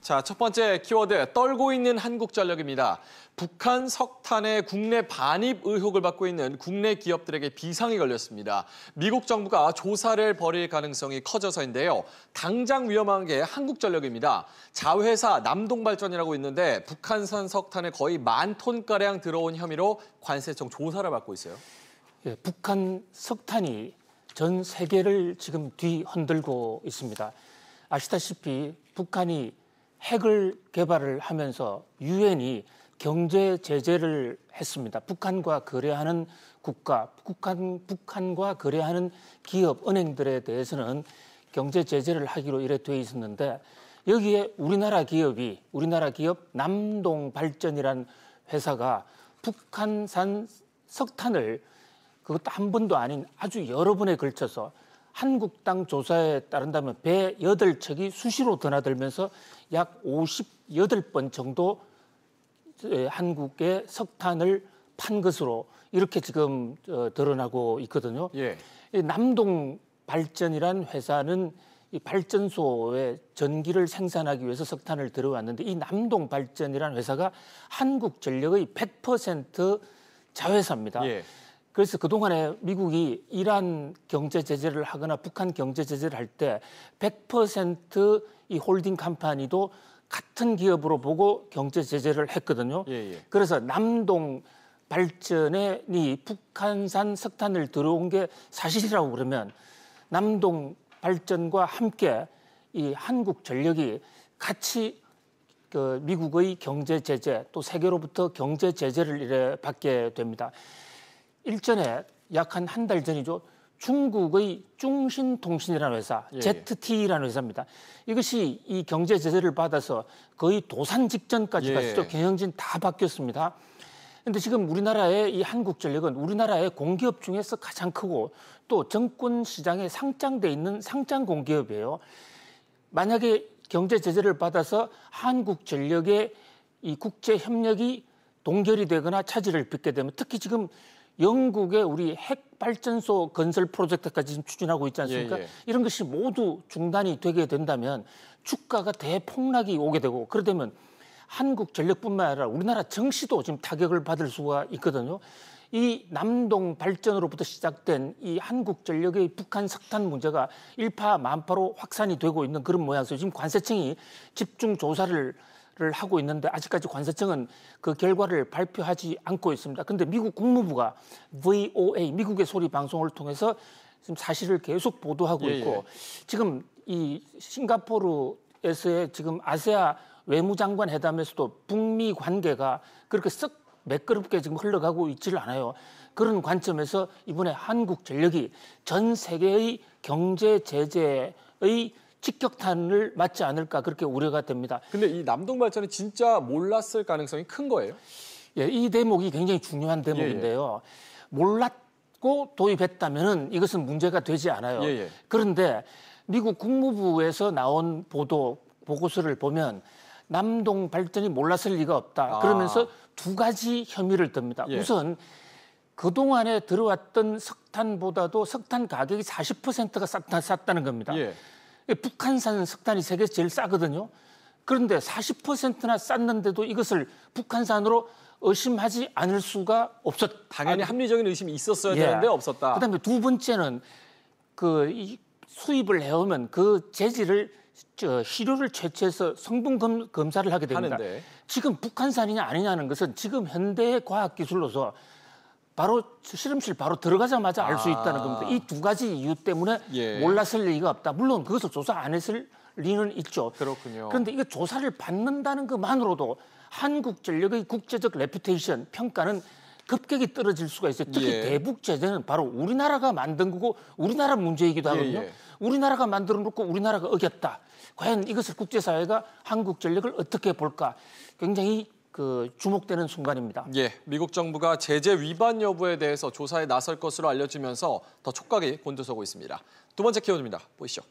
자, 첫 번째 키워드, 떨고 있는 한국전력입니다. 북한 석탄의 국내 반입 의혹을 받고 있는 국내 기업들에게 비상이 걸렸습니다. 미국 정부가 조사를 벌일 가능성이 커져서인데요. 당장 위험한 게 한국전력입니다. 자회사 남동발전이라고 있는데 북한산 석탄을 거의 10,000톤가량 들어온 혐의로 관세청 조사를 받고 있어요. 예, 북한 석탄이 전 세계를 지금 뒤흔들고 있습니다. 아시다시피 북한이 핵을 개발을 하면서 유엔이 경제 제재를 했습니다. 북한과 거래하는 국가, 북한과 거래하는 기업, 은행들에 대해서는 경제 제재를 하기로 이래 돼 있었는데 여기에 우리나라 기업 남동발전이라는 회사가 북한산 석탄을 그것도 한 번도 아닌 아주 여러 번에 걸쳐서 한국 땅 조사에 따른다면 배 8척이 수시로 드나들면서 약 58번 정도 한국의 석탄을 판 것으로 이렇게 지금 드러나고 있거든요. 예. 남동발전이란 회사는 이 발전소에 전기를 생산하기 위해서 석탄을 들어왔는데 이 남동발전이란 회사가 한국전력의 100% 자회사입니다. 예. 그래서 그동안에 미국이 이란 경제 제재를 하거나 북한 경제 제재를 할 때 100% 이 홀딩 컴퍼니도 같은 기업으로 보고 경제 제재를 했거든요. 예. 그래서 남동 발전에 이 북한산 석탄을 들어온 게 사실이라고 그러면 남동 발전과 함께 이 한국 전력이 같이 그 미국의 경제 제재 또 세계로부터 경제 제재를 이래 받게 됩니다. 일전에 약 한 달 전이죠. 중국의 중신통신이라는 회사, ZTE라는 회사입니다. 이것이 이 경제 제재를 받아서 거의 도산 직전까지 갔죠. 경영진 다 바뀌었습니다. 그런데 지금 우리나라의 이 한국전력은 우리나라의 공기업 중에서 가장 크고 또 정권 시장에 상장돼 있는 상장 공기업이에요. 만약에 경제 제재를 받아서 한국전력의 이 국제 협력이 동결이 되거나 차질을 빚게 되면 특히 지금 영국의 우리 핵발전소 건설 프로젝트까지 지금 추진하고 있지 않습니까? 이런 것이 모두 중단이 되게 된다면 주가가 대폭락이 오게 되고 그러다면 한국전력뿐만 아니라 우리나라 정시도 지금 타격을 받을 수가 있거든요. 이 남동발전으로부터 시작된 이 한국전력의 북한 석탄 문제가 일파만파로 확산이 되고 있는 그런 모양새로 지금 관세청이 집중 조사를 하고 있는데 아직까지 관세청은 그 결과를 발표하지 않고 있습니다. 그런데 미국 국무부가 VOA, 미국의 소리 방송을 통해서 지금 사실을 계속 보도하고 있고 지금 이 싱가포르에서의 지금 아세아 외무장관 회담에서도 북미 관계가 그렇게 썩 매끄럽게 지금 흘러가고 있지를 않아요. 그런 관점에서 이번에 한국전력이 전 세계의 경제 제재의 직격탄을 맞지 않을까 그렇게 우려가 됩니다. 근데 이 남동발전이 진짜 몰랐을 가능성이 큰 거예요? 예, 이 대목이 굉장히 중요한 대목인데요. 몰랐고 도입했다면은 이것은 문제가 되지 않아요. 그런데 미국 국무부에서 나온 보고서를 보면 남동발전이 몰랐을 리가 없다. 그러면서 두 가지 혐의를 듭니다. 우선 그동안에 들어왔던 석탄보다도 석탄 가격이 40%가 쌌다는 겁니다. 북한산 석탄이 세계에서 제일 싸거든요. 그런데 40%나 쌌는데도 이것을 북한산으로 의심하지 않을 수가 없었다. 당연히 합리적인 의심이 있었어야 되는데 없었다. 그다음에 두 번째는 이 수입을 해오면 그 재질을 시료를 채취해서 성분 검사를 하게 됩니다. 지금 북한산이냐 아니냐는 것은 지금 현대의 과학기술로서 바로 실험실 바로 들어가자마자 알 수 있다는 겁니다. 이 두 가지 이유 때문에 몰랐을 리가 없다. 물론 그것을 조사 안 했을 리는 있죠. 그렇군요. 그런데 이거 조사를 받는다는 것만으로도 한국전력의 국제적 레퓨테이션, 평가는 급격히 떨어질 수가 있어요. 특히 대북 제재는 바로 우리나라가 만든 거고 우리나라 문제이기도 하거든요. 우리나라가 만들어 놓고 우리나라가 어겼다. 과연 이것을 국제사회가 한국전력을 어떻게 볼까? 굉장히 주목되는 순간입니다. 미국 정부가 제재 위반 여부에 대해서 조사에 나설 것으로 알려지면서 더 촉각이 곤두서고 있습니다. 두 번째 키워드입니다. 보시죠.